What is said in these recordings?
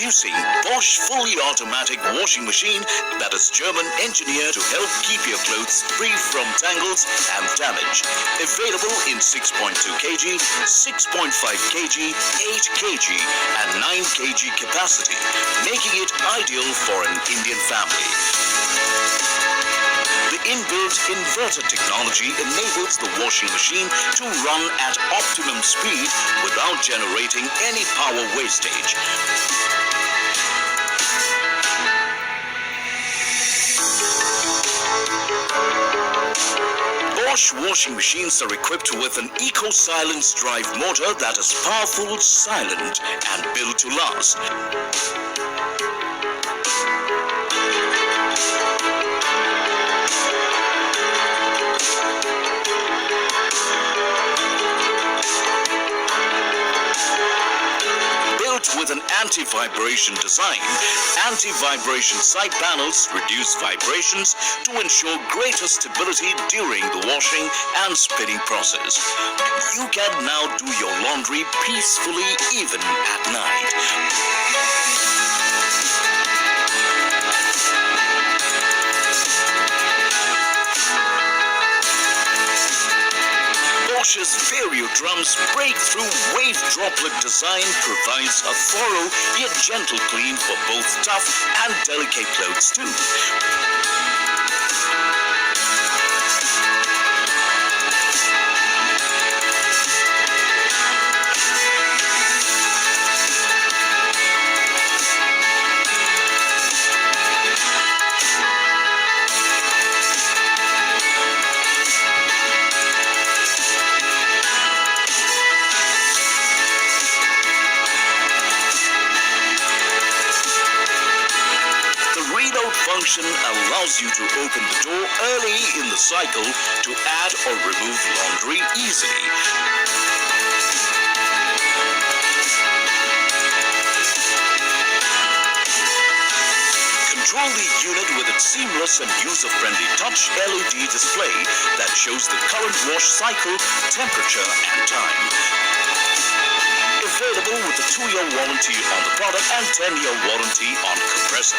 Introducing Bosch fully automatic washing machine that is German engineered to help keep your clothes free from tangles and damage. Available in 6.2 kg, 6.5 kg, 8 kg and 9 kg capacity, making it ideal for an Indian family. The inbuilt inverter technology enables the washing machine to run at optimum speed without generating any power wastage. Bosch washing machines are equipped with an eco-silence drive motor that is powerful, silent and built to last. With an anti-vibration design, anti-vibration side panels reduce vibrations to ensure greater stability during the washing and spinning process. You can now do your laundry peacefully even at night. Bosch's Vario Drum's breakthrough wave droplet design provides a thorough yet gentle clean for both tough and delicate clothes too. Function allows you to open the door early in the cycle to add or remove laundry easily. Control the unit with its seamless and user-friendly touch LED display that shows the current wash cycle, temperature and time. Available with a 2-year warranty on the product and 10-year warranty on compressor.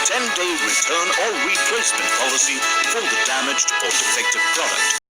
10-day return or replacement policy for the damaged or defective product.